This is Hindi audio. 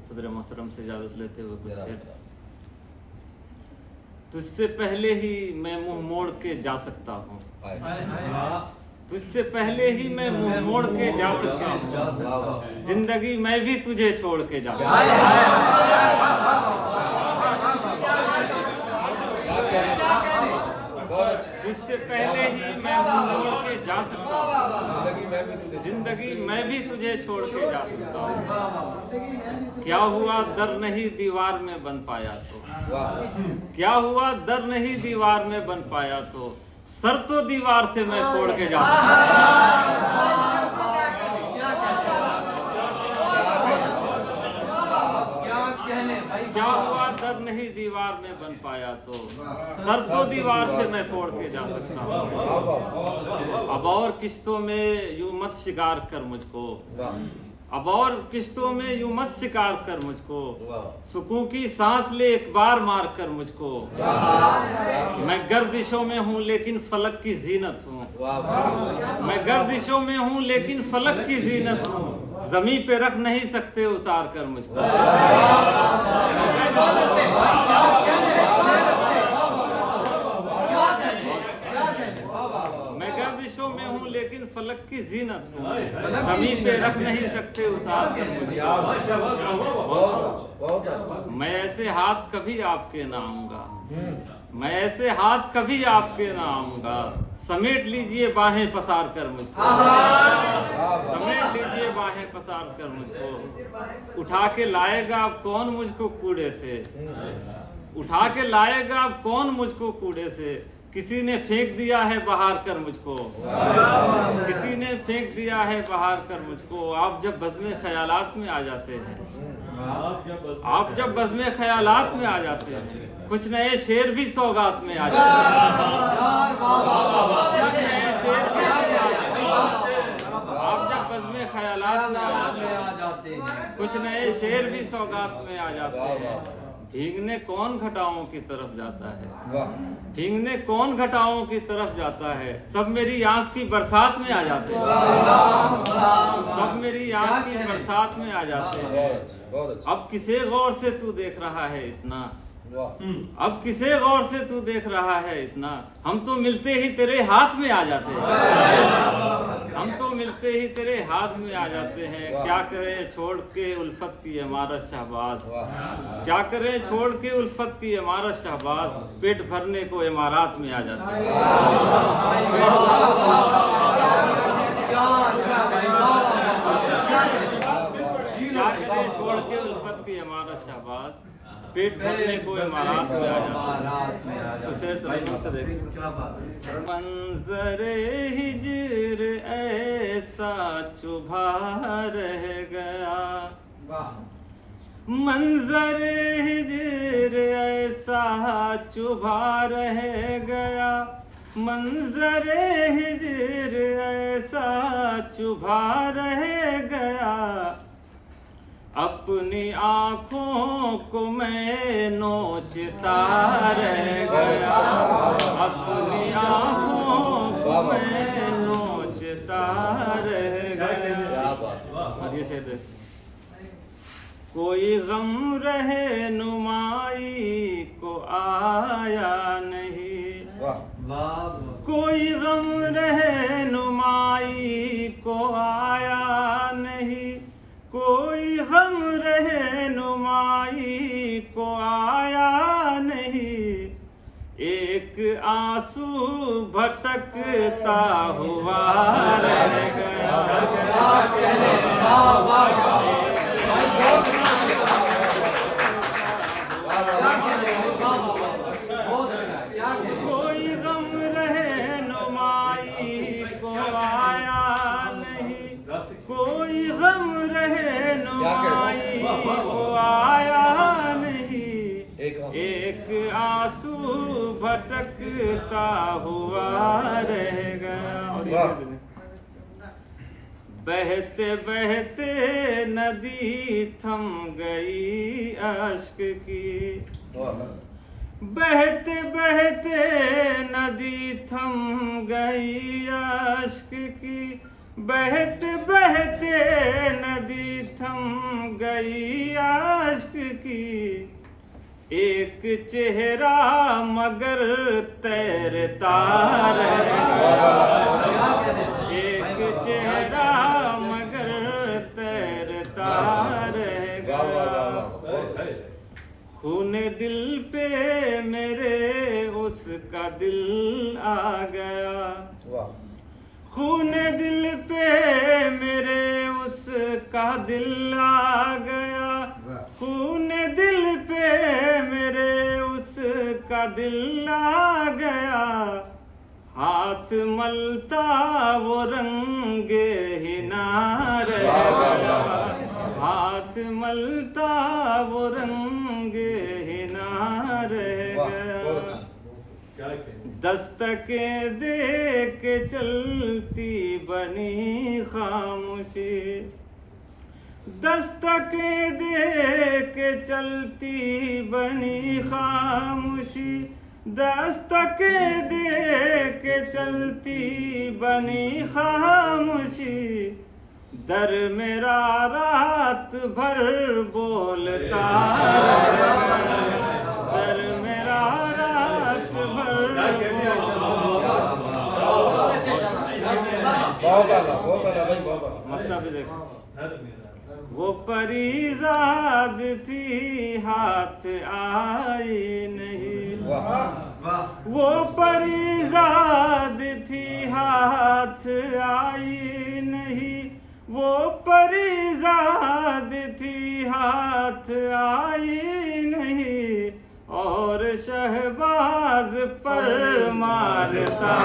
सदर मोहतरम से इजाज़त लेते हुए कुछ शेर। तुझसे पहले ही मैं मुंह मोड़ के जा सकता हूँ, तुझसे पहले ही मैं मुंह मोड़ के जा सकता हूँ, जिंदगी मैं भी तुझे छोड़ के जा सकता हूँ। तुझसे पहले ही मैं मुंह मोड़ के जा सकता हूँ, जिंदगी मैं भी तुझे छोड़ के जा सकता हूँ। क्या हुआ दर नहीं दीवार में बन पाया तो, क्या हुआ दर नहीं दीवार में बन पाया तो, सर तो दीवार से मैं फोड़ के जा सकता हूँ। क्या हुआ दर नहीं दीवार में बन पाया तो, सर तो दीवार से मैं फोड़ के जा सकता हूँ। अब और किस्तों में यूं मत शिकार कर मुझको, अब और किस्तों में यूं मत शिकार कर मुझको, सुकून की सांस ले एक बार मार कर मुझको। मैं गर्दिशों में हूँ लेकिन फलक की जीनत हूँ, मैं गर्दिशों में हूँ लेकिन फलक की जीनत हूँ, जमीन पे रख नहीं सकते उतार कर मुझको। मैं गर्दिशों में हूँ लेकिन फलक की जीनत हूँ, जमीन पे रख नहीं सकते उतार कर मुझको। मैं ऐसे हाथ कभी आपके ना आऊंगा, मैं ऐसे हाथ कभी आपके ना आऊंगा, समेट लीजिए बाहें पसार कर मुझको, समेट लीजिए बाहें पसार कर मुझको। उठा के लाएगा अब कौन मुझको कूड़े से, उठा के लाएगा अब कौन मुझको कूड़े से, किसी ने फेंक दिया है बहार कर मुझको, किसी ने फेंक दिया है बहार कर मुझको। आप जब बज़्म ख्यालात में आ जाते हैं, आप जब बज़्म ख्यालात में आ जाते हैं, कुछ नए शेर भी सौगात में आ जाते हैं, कुछ नए शेर भी आप जब बज़्म ख्यालात में आ जाते हैं, कुछ नए शेर भी सौगात में आ जाते हैं। भीगने कौन घटाओं की तरफ जाता है, भीगने कौन घटाओं की तरफ जाता है, सब मेरी आंख की बरसात में आ जाते हैं, सब मेरी आंख की बरसात में आ जाते हैं। अब किसे गौर से तू देख रहा है इतना, अब किसे गौर से तू देख रहा है इतना, हम तो मिलते ही तेरे हाथ में आ जाते हैं, हम तो मिलते ही तेरे हाथ में आ जाते हैं। क्या करें छोड़ के उल्फत की इमारत शहबाज, क्या करें छोड़ के उल्फत की इमारत शहबाज, पेट भरने को इमारात में आ जाते हैं। क्या करें छोड़ के उल्फत की इमारत शहबाज, पेट भरने को इमारात में आ जाते हैं। उसे तो से देखिए। मंजरे हिजर ऐसा चुभा रह गया, मंजरे हिजर ऐसा चुभा रह गया, मंजरे हिजर ऐसा चुभा रह गया, अपनी आँखों को मैं नोचता रह गया, अपनी आँखों को मैं नोचता रह गया। और ये शेर कोई गम रहे नुमाई को आया नहीं, कोई गम रहे नुमाई को आया नहीं, कोई गम रहे नुमाई को आया नहीं, एक आंसू भटकता हुआ रह गया। कोई गम रहे नुमाई को आया नहीं, कोई गम रहे नुमाई को आया नहीं, एक आंसू भटकता हुआ रह गया। बहते बहते नदी थम गई अश्क की, बहते बहते नदी थम गई अश्क की, बहते बहते नदी थम गई आश्क की, एक चेहरा मगर तैरता रहेगा, एक चेहरा मगर तैरता रहेगा। खून दिल पे मेरे उसका दिल आ गया, खून दिल पे मेरे उसका दिल आ गया, खून दिल पे मेरे उसका दिल आ गया। हाथ मलता वो रंग हिना रह गया, हाथ मलता वो रंग हिना रह गया। दस्तकें दे के चलती बनी खामोशी, दस्तकें दे के चलती बनी खामोशी, दस्तकें दे के चलती बनी खामोशी। दर मेरा रात भर बोलता रहेगा, दर मेरा रात भर मतलब देखो, वो परीजाद थी हाथ आई नहीं, वो परीजाद थी हाथ आई नहीं, वो परीजाद थी हाथ आई नहीं। और शहबाज पर मारता